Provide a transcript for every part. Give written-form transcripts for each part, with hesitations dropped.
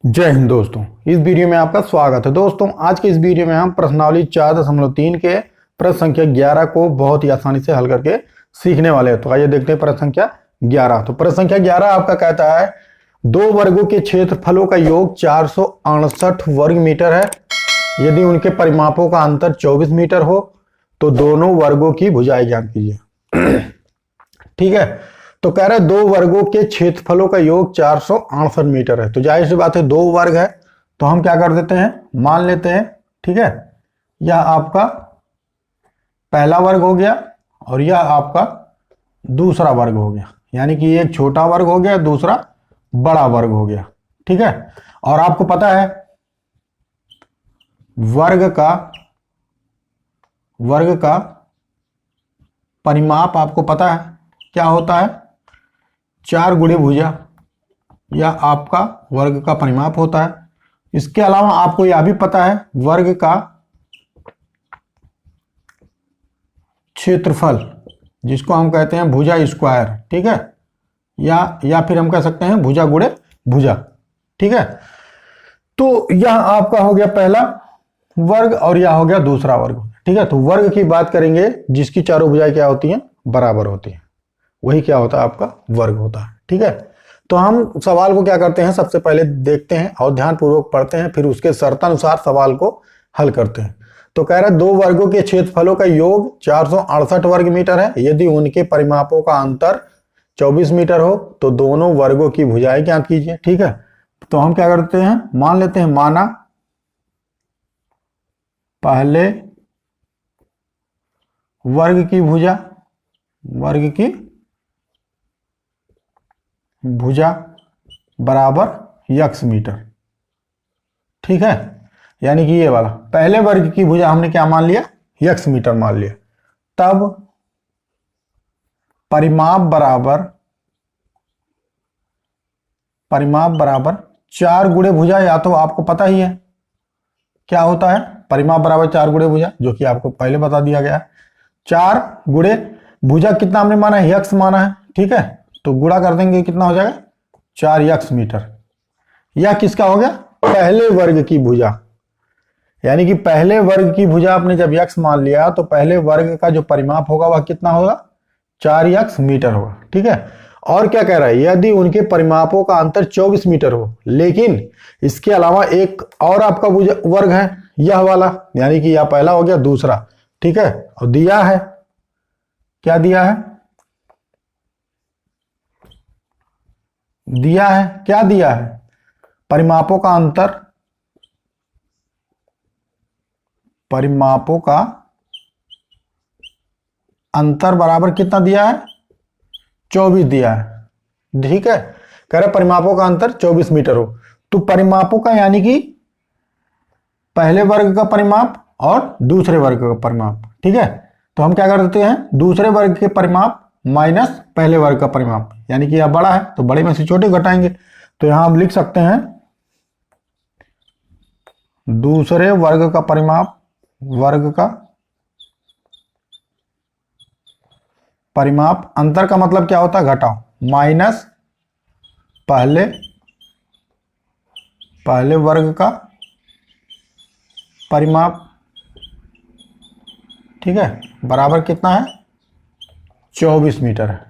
जय हिंद दोस्तों। इस वीडियो में आपका स्वागत है। दोस्तों आज के इस वीडियो में हम प्रश्नावली 4.3 के प्रश्न संख्या 11 को बहुत ही आसानी से हल करके सीखने वाले हैं। तो आइए देखते हैं प्रश्न संख्या 11। तो प्रश्न संख्या 11 आपका कहता है दो वर्गों के क्षेत्रफलों का योग 468 वर्ग मीटर है। यदि उनके परिमापों का अंतर 24 मीटर हो तो दोनों वर्गों की भुजाएं ज्ञात कीजिए। ठीक है, तो कह रहे हैं दो वर्गों के क्षेत्रफलों का योग 468 मीटर है। तो जाहिर सी बात है दो वर्ग है, तो हम क्या कर देते हैं, मान लेते हैं। ठीक है, यह आपका पहला वर्ग हो गया और यह आपका दूसरा वर्ग हो गया, यानी कि एक छोटा वर्ग हो गया, दूसरा बड़ा वर्ग हो गया। ठीक है, और आपको पता है वर्ग का परिमाप आपको पता है क्या होता है, 4 गुणे भुजा, यह आपका वर्ग का परिमाप होता है। इसके अलावा आपको यह भी पता है वर्ग का क्षेत्रफल, जिसको हम कहते हैं भुजा स्क्वायर। ठीक है, या फिर हम कह सकते हैं भुजा गुणे भुजा। ठीक है, तो यह आपका हो गया पहला वर्ग और यह हो गया दूसरा वर्ग। ठीक है, तो वर्ग की बात करेंगे जिसकी चारों भुजाएं क्या होती हैं, बराबर होती हैं, वही क्या होता है, आपका वर्ग होता है। ठीक है, तो हम सवाल को क्या करते हैं, सबसे पहले देखते हैं और ध्यानपूर्वक पढ़ते हैं, फिर उसके शर्तानुसार सवाल को हल करते हैं। तो कह रहा है दो वर्गों के क्षेत्रफलों का योग 468 वर्ग मीटर है। यदि उनके परिमापों का अंतर 24 मीटर हो तो दोनों वर्गों की भुजाएं ज्ञात कीजिए। ठीक है, तो हम क्या करते हैं, मान लेते हैं, माना पहले वर्ग की भुजा बराबर x मीटर। ठीक है, यानी कि ये वाला पहले वर्ग की भुजा हमने क्या मान लिया, x मीटर मान लिया। तब परिमाप बराबर 4 गुणे भुजा, या तो आपको पता ही है क्या होता है, परिमाप बराबर 4 गुणे भुजा, जो कि आपको पहले बता दिया गया है। 4 गुणे भुजा कितना हमने माना है, x माना है। ठीक है, तो गुणा कर देंगे, कितना हो जाएगा 4x मीटर। यह किसका हो गया, पहले वर्ग की भुजा, यानी कि पहले वर्ग की भुजा आपने जब x मान लिया तो पहले वर्ग का जो परिमाप होगा वह कितना होगा, 4x मीटर होगा। ठीक है, और क्या कह रहा है, यदि उनके परिमापों का अंतर 24 मीटर हो, लेकिन इसके अलावा एक और आपका वर्ग है यह वाला, यानी कि यह पहला हो गया, दूसरा। ठीक है, और दिया है, क्या दिया है, क्या दिया है, परिमापों का अंतर बराबर कितना दिया है, 24 दिया है। ठीक है, कह रहे परिमापों का अंतर 24 मीटर हो, तो परिमापों का यानी कि पहले वर्ग का परिमाप और दूसरे वर्ग का परिमाप। ठीक है, तो हम क्या कर देते हैं, दूसरे वर्ग के परिमाप माइनस पहले वर्ग का परिमाप, यानी कि यह बड़ा है तो बड़े में से छोटे घटाएंगे। तो यहां हम लिख सकते हैं दूसरे वर्ग का परिमाप, अंतर का मतलब क्या होता है, घटाओ, माइनस पहले वर्ग का परिमाप। ठीक है, बराबर कितना है, 24 मीटर है।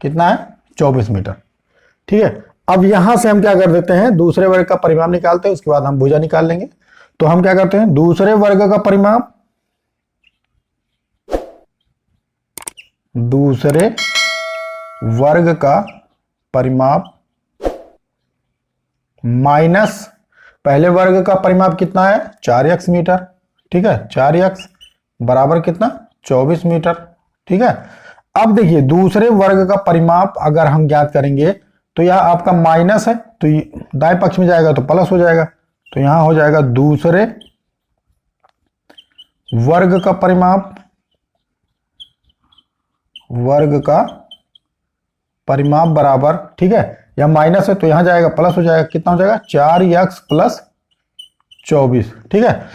कितना है, 24 मीटर। ठीक है, अब यहां से हम क्या कर देते हैं, दूसरे वर्ग का परिमाप निकालते हैं, उसके बाद हम भुजा निकाल लेंगे। तो हम क्या करते हैं, दूसरे वर्ग का परिमाप माइनस पहले वर्ग का परिमाप कितना है, 4x मीटर। ठीक है, 4x बराबर कितना, 24 मीटर। ठीक है, अब देखिए दूसरे वर्ग का परिमाप अगर हम ज्ञात करेंगे तो यह आपका माइनस है, तो दाएं पक्ष में जाएगा तो प्लस हो जाएगा, तो यहां हो जाएगा दूसरे वर्ग का परिमाप बराबर, ठीक है, यह माइनस है तो यहां जाएगा प्लस हो जाएगा, कितना हो जाएगा, 4x प्लस 24। ठीक है,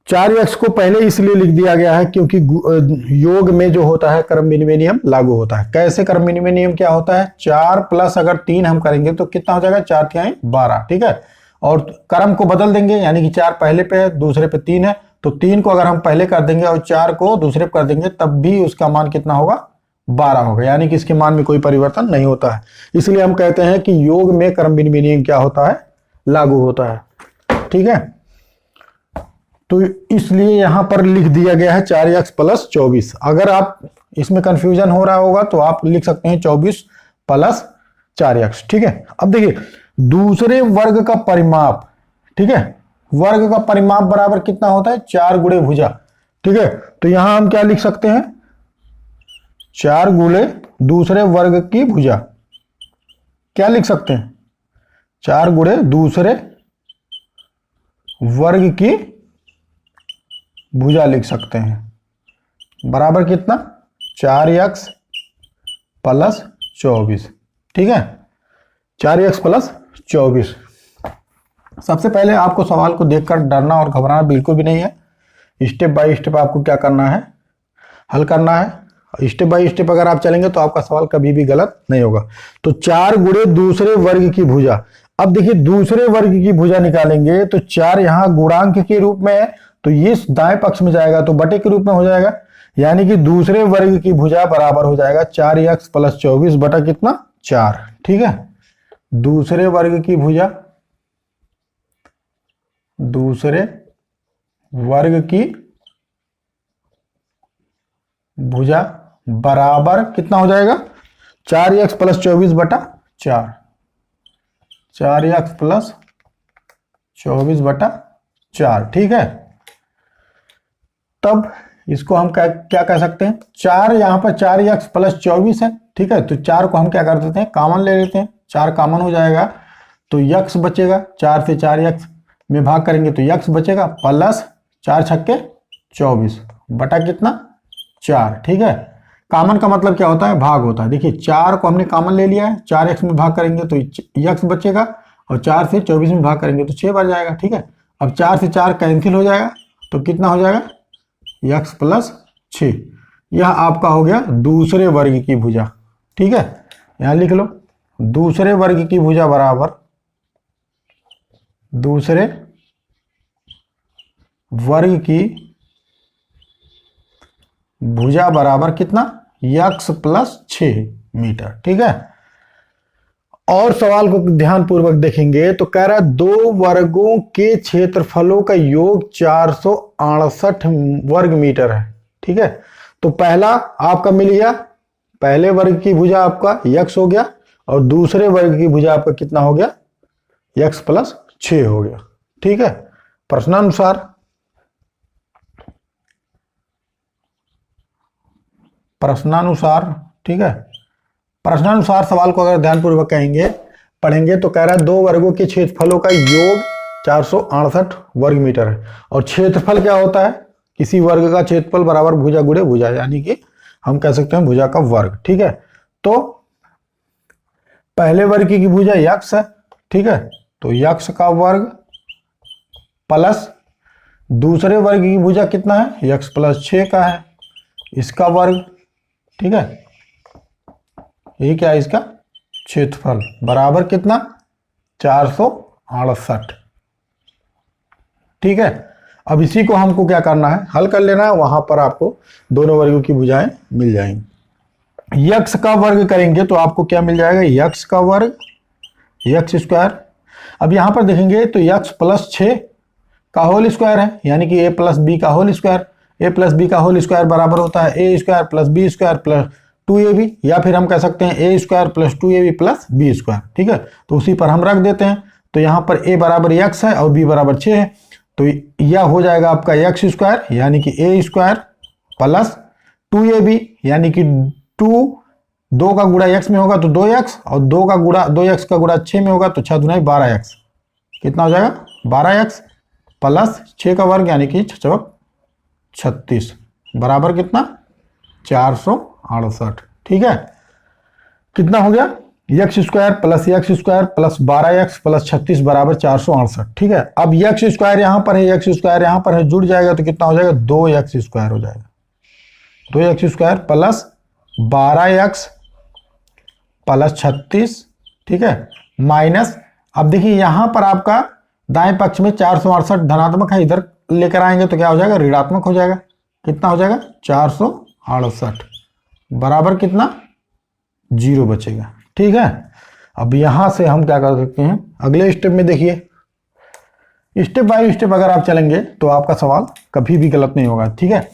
4x को पहले इसलिए लिख दिया गया है क्योंकि योग में जो होता है क्रम विनिमय नियम लागू होता है। कैसे क्रम विनिमय नियम क्या होता है? 4 प्लस अगर 3 हम करेंगे तो कितना हो जाएगा? 4 तिहाई 12, ठीक है। और क्रम को बदल देंगे, यानी कि 4 पहले पे है, दूसरे पे 3 है, तो 3 को अगर हम पहले कर देंगे और 4 को दूसरे पे कर देंगे तब भी उसका मान कितना होगा? 12 होगा, यानी कि इसके मान में कोई परिवर्तन नहीं होता है। इसलिए हम कहते हैं कि योग में क्रम विनिमय नियम क्या होता है? लागू होता है, ठीक है। तो इसलिए यहां पर लिख दिया गया है 4x प्लस 24। अगर आप इसमें कंफ्यूजन हो रहा होगा तो आप लिख सकते हैं 24 प्लस 4x, ठीक है। अब देखिए दूसरे वर्ग का परिमाप, ठीक है, वर्ग का परिमाप बराबर कितना होता है? 4 गुणे भुजा, ठीक है। तो यहां हम क्या लिख सकते हैं? 4 गुणे दूसरे वर्ग की भुजा, क्या लिख सकते हैं? 4 गुणे दूसरे वर्ग की भुजा लिख सकते हैं, बराबर कितना? 4x प्लस 24, ठीक है। 4x plus 24। सबसे पहले आपको सवाल को देखकर डरना और घबराना बिल्कुल भी नहीं है। स्टेप बाय स्टेप आपको क्या करना है? हल करना है। स्टेप बाय स्टेप अगर आप चलेंगे तो आपका सवाल कभी भी गलत नहीं होगा। तो 4 गुणे दूसरे वर्ग की भुजा। अब देखिए दूसरे वर्ग की भुजा निकालेंगे तो 4 यहां गुणांक के रूप में है, तो ये दाएं पक्ष में जाएगा तो बटे के रूप में हो जाएगा, यानी कि दूसरे वर्ग की भुजा बराबर हो जाएगा 4x प्लस 24 बटा कितना? 4, ठीक है। दूसरे वर्ग की भुजा, दूसरे वर्ग की भुजा बराबर कितना हो जाएगा? 4x प्लस 24 बटा 4, 4x प्लस 24 बटा 4, ठीक है। तब इसको हम क्या कह सकते हैं? 4 यहां पर 4x प्लस 24 है, ठीक है। तो 4 को हम क्या कर देते हैं? कॉमन ले लेते हैं। 4 कॉमन हो जाएगा तो x बचेगा, 4 से 4x में भाग करेंगे तो x बचेगा, प्लस 4 छक्के 24 बटा कितना? 4, ठीक है। कॉमन का मतलब क्या होता है? भाग होता है। देखिए 4 को हमने कॉमन ले लिया है, 4x में भाग करेंगे तो x बचेगा और 4 से 24 में भाग करेंगे तो 6 बच जाएगा, ठीक है। अब 4 से 4 कैंसिल हो जाएगा तो कितना हो जाएगा? x plus 6। यह आपका हो गया दूसरे वर्ग की भुजा, ठीक है। यहां लिख लो दूसरे वर्ग की भुजा बराबर दूसरे वर्ग की भुजा बराबर कितना? x प्लस 6 मीटर, ठीक है। और सवाल को ध्यानपूर्वक देखेंगे तो कह रहा है दो वर्गों के क्षेत्रफलों का योग 468 वर्ग मीटर है, ठीक है। तो पहला आपका मिल गया, पहले वर्ग की भुजा आपका x हो गया और दूसरे वर्ग की भुजा आपका कितना हो गया? x प्लस 6 हो गया, ठीक है। प्रश्नानुसार ठीक है। प्रश्नानुसार सवाल को अगर ध्यानपूर्वक पढ़ेंगे तो कह रहा है दो वर्गों के क्षेत्रफलों का योग 468 वर्ग मीटर है। और क्षेत्रफल क्या होता है? किसी वर्ग का क्षेत्रफल बराबर भुजा गुणे भुजा, यानी कि हम कह सकते हैं भुजा का वर्ग, ठीक है। तो पहले वर्ग की भुजा x है, ठीक है, तो x का वर्ग प्लस दूसरे वर्ग की भुजा कितना है? x प्लस 6 का है, इसका वर्ग, ठीक है। ये क्या है? इसका क्षेत्रफल बराबर कितना? 468, ठीक है। अब इसी को हमको क्या करना है? हल कर लेना है। वहां पर आपको दोनों वर्गों की भुजाएं मिल जाएंगी। x का वर्ग करेंगे तो आपको क्या मिल जाएगा? x का वर्ग x स्क्वायर। अब यहां पर देखेंगे तो x प्लस 6 का होल स्क्वायर है, यानी कि a प्लस बी का whole square. a plus B का होल स्क्वायर बराबर होता है a square plus B square plus 2ab, या फिर हम कह सकते हैं a स्क्वायर प्लस 2ab प्लस बी स्क्वायर, ठीक है। तो उसी पर हम रख देते हैं। तो यहाँ पर a बराबर x है और b बराबर 6 है, तो यह हो जाएगा आपका x स्क्वायर, यानी कि a स्क्वायर प्लस 2ab, यानी कि 2 का गुणा x में होगा तो 2x, और 2x का गुणा 6 में होगा तो 6 दूना 12x, कितना हो जाएगा? 12x प्लस 6 का वर्ग, यानी कि 36 बराबर कितना? 468, ठीक है। कितना हो गया? X square plus 12x plus 36 बराबर 468। ठीक है, अब एक्स स्क्वायर यहां पर है, एक्स स्क्वायर यहां पर है, जुड़ जाएगा तो कितना हो जाएगा, 2x स्क्वायर हो जाएगा। 2x square plus 12x plus 36। ठीक है, माइनस, अब देखिए यहां पर आपका दाएं पक्ष में 468 धनात्मक है, इधर लेकर आएंगे तो क्या हो जाएगा, ऋणात्मक हो जाएगा। कितना हो जाएगा, 468 बराबर कितना, 0 बचेगा। ठीक है, अब यहां से हम क्या कर सकते हैं, अगले स्टेप में देखिए, स्टेप बाय स्टेप अगर आप चलेंगे तो आपका सवाल कभी भी गलत नहीं होगा। ठीक है,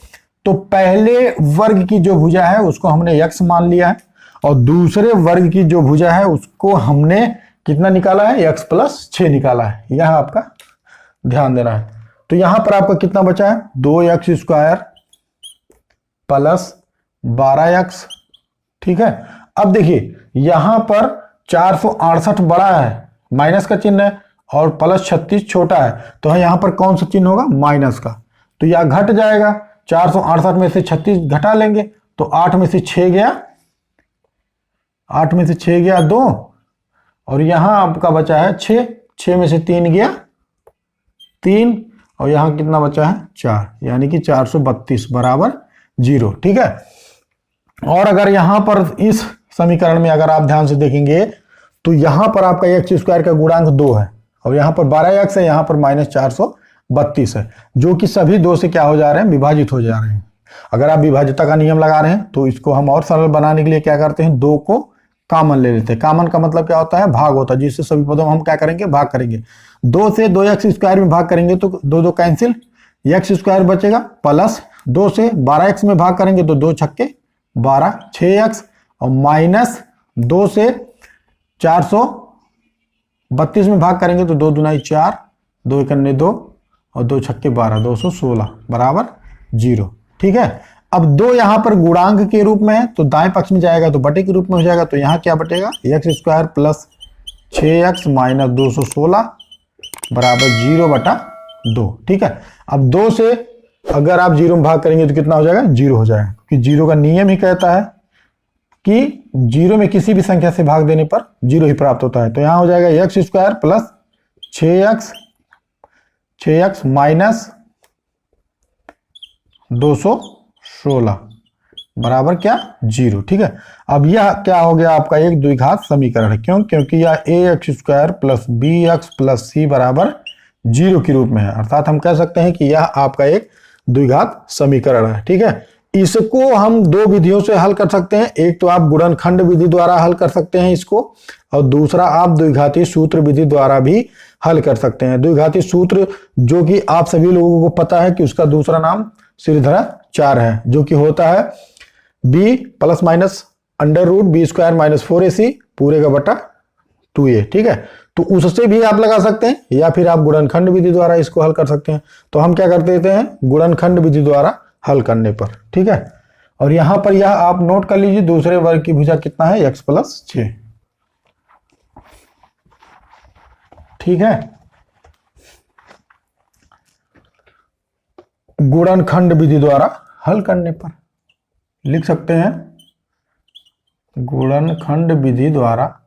तो पहले वर्ग की जो भुजा है उसको हमने x मान लिया है, और दूसरे वर्ग की जो भुजा है उसको हमने कितना निकाला है, x प्लस 6 निकाला है। यह आपका ध्यान देना है। तो यहां पर आपका कितना बचा है, 2x स्क्वायर प्लस 12x। ठीक है, अब देखिए यहां पर 468 बड़ा है, माइनस का चिन्ह है, और प्लस 36 छोटा है, तो यहां पर कौन सा चिन्ह होगा, माइनस का। तो यह घट जाएगा, 468 में से 36 घटा लेंगे तो 8 में से 6 गया, 8 में से 6 गया 2, और यहां आपका बचा है 6, 6 में से 3 गया 3, और यहां कितना बचा है 4, यानी कि 432 बराबर 0। ठीक है, और अगर यहां पर इस समीकरण में अगर आप ध्यान से देखेंगे तो यहां पर आपका एक्स स्क्वायर का गुणांक 2 है, और यहां पर 12x है, यहां पर माइनस 432 है, जो कि सभी 2 से क्या हो जा रहे हैं, विभाजित हो जा रहे हैं। अगर आप विभाज्यता का नियम लगा रहे हैं तो इसको हम और सरल बनाने के लिए क्या करते हैं, 2 को कॉमन ले लेते हैं। कॉमन का मतलब क्या होता है, भाग होता है, जिससे सभी पदों में हम क्या करेंगे, भाग करेंगे। 2 से 2x स्क्वायर में भाग करेंगे तो 2 2 कैंसिल, x स्क्वायर बचेगा, प्लस 2 से 12x में भाग करेंगे तो 2 छक्के 12, 6x, और माइनस 2 से 432 में भाग करेंगे तो 2 दूना 4, 2 एकन्ने 2, और 2 छक्के 12, 216 बराबर 0। ठीक है, अब 2 यहां पर गुणांक के रूप में है तो दाएं पक्ष में जाएगा तो बटे के रूप में हो जाएगा, तो यहां क्या बटेगा, x square plus 6x minus 216 बराबर 0/2। ठीक है, अब 2 से अगर आप 0 में भाग करेंगे तो कितना हो जाएगा, 0 हो जाएगा, क्योंकि 0 का नियम ही कहता है कि 0 में किसी भी संख्या से भाग देने पर 0 ही प्राप्त होता है। तो यहां हो जाएगा x square plus 6x minus 216 बराबर क्या, 0। ठीक है, अब यह क्या हो गया, आपका एक द्विघात समीकरण है। क्यों, क्योंकि यह ax square plus bx plus c बराबर 0 के रूप में है, अर्थात हम कह सकते हैं कि यह आपका एक द्विघात समीकरण है। ठीक है, इसको हम 2 विधियों से हल कर सकते हैं। एक तो आप गुणनखंड विधि द्वारा हल कर सकते हैं इसको, और दूसरा आप द्विघाती सूत्र विधि द्वारा भी हल कर सकते हैं। द्विघाती सूत्र जो कि आप सभी लोगों को पता है कि उसका दूसरा नाम श्रीधराचार्य है, जो कि होता है b plus minus under root B square minus 4ac पूरे का बटा 2a। ठीक है, तो उससे भी आप लगा सकते हैं, या फिर आप गुणनखंड विधि द्वारा इसको हल कर सकते हैं। तो हम क्या कर देते हैं, गुणनखंड विधि द्वारा हल करने पर। ठीक है, और यहां पर यह आप नोट कर लीजिए, दूसरे वर्ग की भुजा कितना है, x प्लस 6। ठीक है, गुणनखंड विधि द्वारा हल करने पर लिख सकते हैं, गुणनखंड विधि द्वारा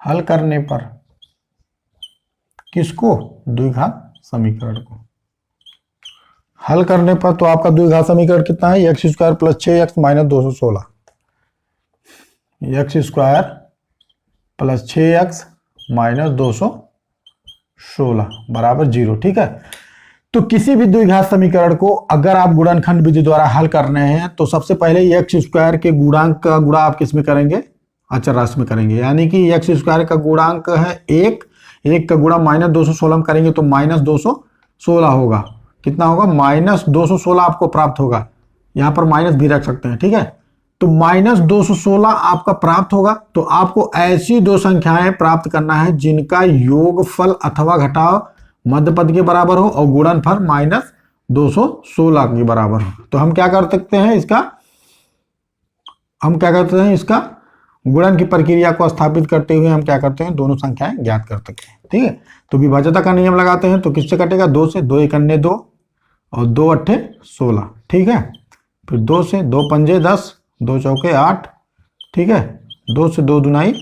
हल करने पर किसको, द्विघात समीकरण को हल करने पर। तो आपका द्विघात समीकरण कितना है, x square plus 6x minus 216, x square plus 6x minus 216 बराबर 0। ठीक है, तो किसी भी द्विघात समीकरण को अगर आप गुणनखंड विधि द्वारा हल कर रहे हैं तो सबसे पहले एक्स स्क्वायर के गुणांक का गुणा आप किस में करेंगे, अचर राशि में करेंगे। यानी कि एक्स स्क्वायर का गुणांक है 1 का गुणा माइनस 216 में करेंगे तो माइनस 216 होगा। कितना होगा, माइनस 216 आपको प्राप्त होगा। यहां पर माइनस भी रख सकते हैं। ठीक है, तो माइनस 216 आपका प्राप्त होगा। तो आपको ऐसी 2 संख्याएं प्राप्त करना है जिनका योगफल अथवा घटाव मध्य पद के बराबर हो और गुणनफल माइनस 216 के बराबर हो। तो हम क्या कर सकते हैं, इसका गुणन की प्रक्रिया को स्थापित करते हुए हम क्या करते हैं, दोनों संख्याएं ज्ञात कर सकते हैं। ठीक है, तो विभाज्यता का नियम लगाते हैं तो किससे कटेगा, 2 से, 2 एकन्ने 2 और 2 अट्ठे 16। ठीक है, फिर 2 से 2 पंजे 10, 2 चौके 8, ठीक है। 2 से 2 दुनाई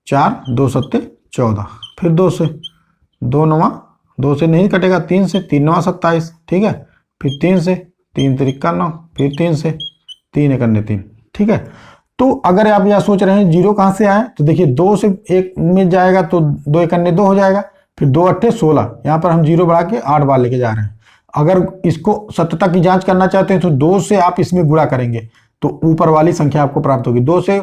4, 2 सत्ते 14, फिर 2 से 2 नवा, 2 से नहीं कटेगा, 3 से 3 नवा 27, ठीक है। फिर 3 से 3 तिरिक्का 9, फिर 3 से 3 एक अन्य 3, ठीक है। तो अगर आप यह सोच रहे हैं जीरो कहाँ से आए, तो देखिए 2 से 1 में जाएगा तो 2 एक अन्य 2 हो जाएगा, फिर 2 अट्ठे 16, यहाँ पर हम जीरो बढ़ा के 8 बार लेके जा रहे हैं। अगर इसको सत्यता की जांच करना चाहते हैं तो 2 से आप इसमें गुणा करेंगे तो ऊपर वाली संख्या आपको प्राप्त होगी। 2 से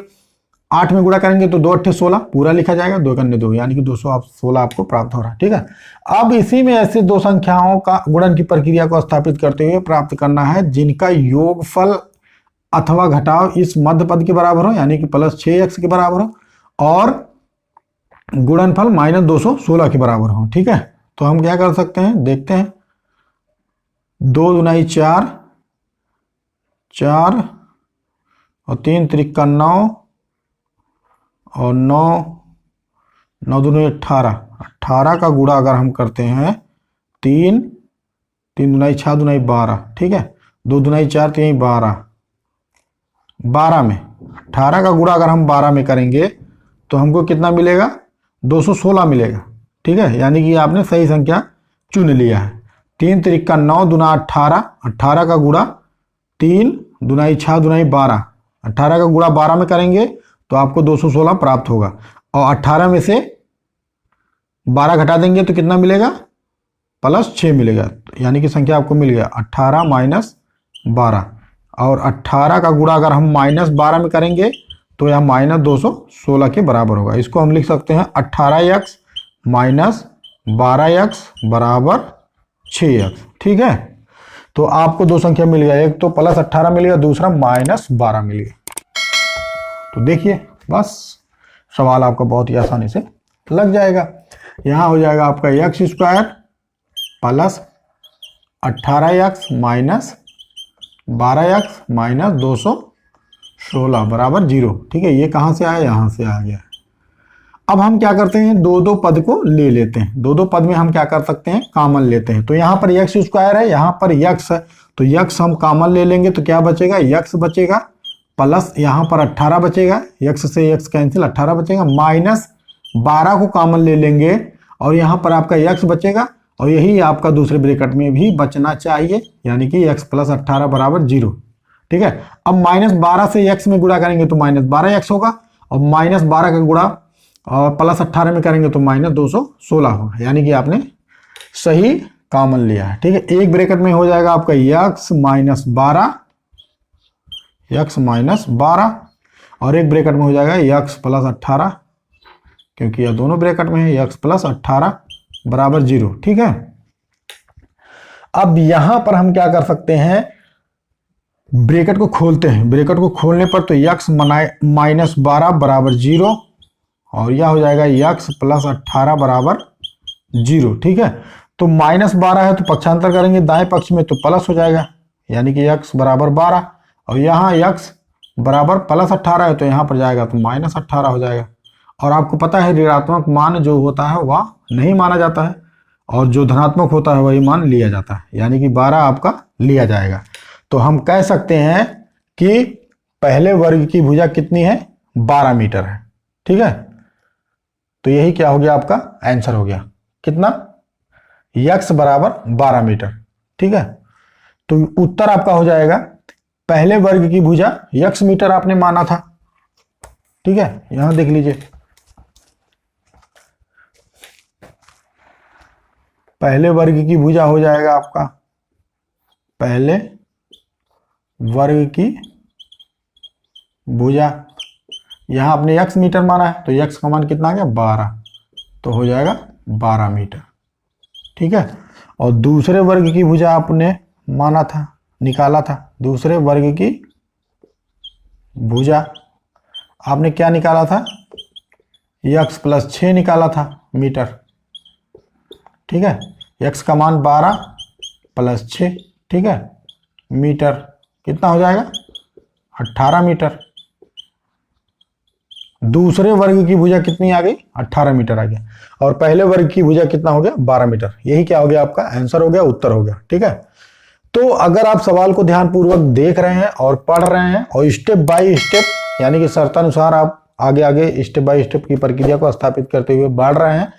8 में गुणा करेंगे तो 2 अट्ठे 16 पूरा लिखा जाएगा, 2 एक अन्य 2, यानी कि 216 आपको प्राप्त हो रहा है, ठीक है। अब इसी में ऐसे दो संख्याओं का गुणन की प्रक्रिया को स्थापित करते हुए प्राप्त करना है जिनका योगफल अथवा घटाव इस मध्य पद के बराबर हो, यानी कि प्लस 6x के बराबर हो, और गुणनफल माइनस 216 के बराबर हो, ठीक है। तो हम क्या कर सकते हैं, देखते हैं। 2 दुनाई 4, 4 और 3 त्रिक्का 9 और 9, 9 दुनी 18, 18 का गुणा अगर हम करते हैं 3, 3 दुनाई 6 दुनाई 12, ठीक है। 2 दुनाई 4 3 12, 12 में 18 का गुणा अगर हम 12 में करेंगे तो हमको कितना मिलेगा, 216 मिलेगा, ठीक है। यानी कि आपने सही संख्या चुन लिया है। 3 त्रिक्का 9 दुना 18, 18 का गुणा 3 दुनाई 6 दुनाई 12, 18 का गुणा 12 में करेंगे तो आपको 216 प्राप्त होगा, और 18 में से 12 घटा देंगे तो कितना मिलेगा, प्लस 6 मिलेगा, यानी कि संख्या आपको मिल गया 18 माइनस 12, और 18 का गुणा अगर हम माइनस 12 में करेंगे तो यह माइनस 216 के बराबर होगा। इसको हम लिख सकते हैं 18x माइनस 12x बराबर 6x, ठीक है। तो आपको दो संख्या मिल गया, एक तो प्लस 18 मिल गया, दूसरा माइनस 12 मिल गया। तो देखिए बस सवाल आपका बहुत ही आसानी से लग जाएगा। यहाँ हो जाएगा आपका x square plus 18x minus 12x minus 216 बराबर 0, ठीक है। ये कहाँ से आया, यहाँ से आ गया। अब हम क्या करते हैं, दो दो पद को ले लेते हैं। दो दो पद में हम क्या कर सकते हैं, कॉमन लेते हैं। तो यहाँ पर एक्स स्क्वायर है, यहाँ पर यक्स है, तो यक्स हम कॉमन ले लेंगे तो क्या बचेगा, यक्स बचेगा, प्लस यहाँ पर 18 बचेगा, यक्स से यक्स कैंसिल 18 बचेगा, माइनस 12 को कॉमन ले लेंगे और यहाँ पर आपका यक्स बचेगा, और यही आपका दूसरे ब्रैकेट में भी बचना चाहिए, यानी कि x प्लस 18 बराबर 0, ठीक है। अब माइनस 12 से x में गुणा करेंगे तो माइनस 12x होगा, और माइनस 12 का गुणा और प्लस 18 में करेंगे तो माइनस 216 होगा, यानी कि आपने सही कॉमन लिया है, ठीक है। एक ब्रैकेट में हो जाएगा आपका x माइनस 12, x माइनस 12, और एक ब्रैकेट में हो जाएगा x प्लस 18, क्योंकि यह दोनों ब्रैकेट में है, x प्लस 18 बराबर 0, ठीक है। अब यहां पर हम क्या कर सकते हैं, ब्रैकेट को खोलते हैं। ब्रैकेट को खोलने पर तो x माइनस 12 बराबर 0, और यह हो जाएगा x प्लस 18 बराबर 0, ठीक है। तो माइनस 12 है तो पक्षांतर करेंगे दाएं पक्ष में तो प्लस हो जाएगा, यानी कि x बराबर 12, और यहाँ x बराबर प्लस 18 है तो यहाँ पर जाएगा तो माइनस 18 हो जाएगा। और आपको पता है ऋणात्मक मान जो होता है वह नहीं माना जाता है, और जो धनात्मक होता है वही मान लिया जाता है, यानी कि 12 आपका लिया जाएगा। तो हम कह सकते हैं कि पहले वर्ग की भुजा कितनी है, 12 मीटर है, ठीक है। तो यही क्या हो गया, आपका आंसर हो गया कितना, x बराबर 12 मीटर, ठीक है। तो उत्तर आपका हो जाएगा पहले वर्ग की भुजा x मीटर आपने माना था, ठीक है। यहां देख लीजिए, पहले वर्ग की भुजा हो जाएगा आपका, पहले वर्ग की भुजा, यहां आपने x मीटर माना है तो x का मान कितना आ गया, 12, तो हो जाएगा 12 मीटर, ठीक है। और दूसरे वर्ग की भुजा आपने माना था, निकाला था, दूसरे वर्ग की भुजा आपने क्या निकाला था, x प्लस 6 निकाला था मीटर, ठीक है। x का मान 12 प्लस 6, ठीक है, मीटर कितना हो जाएगा, 18 मीटर। दूसरे वर्ग की भुजा कितनी आ गई, 18 मीटर आ गया, और पहले वर्ग की भुजा कितना हो गया, 12 मीटर। यही क्या हो गया, आपका आंसर हो गया, उत्तर हो गया, ठीक है। तो अगर आप सवाल को ध्यानपूर्वक देख रहे हैं और पढ़ रहे हैं और स्टेप बाय स्टेप यानी कि शर्तानुसार आप आगे आगे स्टेप बाय स्टेप की प्रक्रिया को स्थापित करते हुए बढ़ रहे हैं,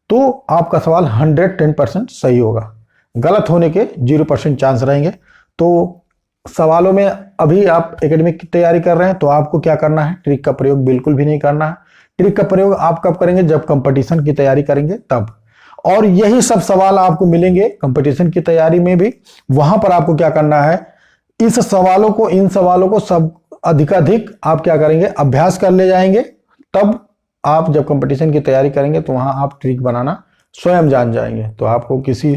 तो आपका सवाल 110% सही होगा। गलत होने के 0% चांस रहेंगे। तो सवालों में अभी आप एकेडमिक की तैयारी कर रहे हैं तो आपको क्या करना है, ट्रिक का प्रयोग बिल्कुल भी नहीं करना है। ट्रिक का प्रयोग आप कब करेंगे, जब कंपटीशन की तैयारी करेंगे तब। और यही सब सवाल आपको मिलेंगे कंपटीशन की तैयारी में भी। वहां पर आपको क्या करना है, इन सवालों को सब अधिकाधिक आप क्या करेंगे, अभ्यास कर ले जाएंगे। तब आप जब कंपटीशन की तैयारी करेंगे तो वहां आप ट्रिक बनाना स्वयं जान जाएंगे। तो आपको किसी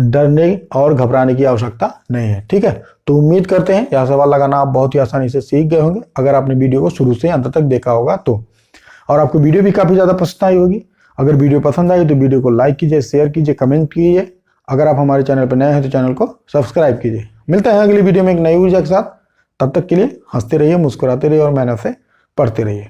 डरने और घबराने की आवश्यकता नहीं है। ठीक है, तो उम्मीद करते हैं यह सवाल लगाना आप बहुत ही आसानी से सीख गए होंगे, अगर आपने वीडियो को शुरू से अंत तक देखा होगा तो। और आपको वीडियो भी काफी ज्यादा पसंद आई होगी। अगर वीडियो पसंद आई तो वीडियो को लाइक कीजिए, शेयर कीजिए, कमेंट कीजिए। अगर आप हमारे चैनल पर नए हैं तो चैनल को सब्सक्राइब कीजिए। मिलते हैं अगली वीडियो में एक नई ऊर्जा के साथ। तब तक के लिए हंसते रहिए, मुस्कुराते रहिए और मेहनत से पढ़ते रहिए।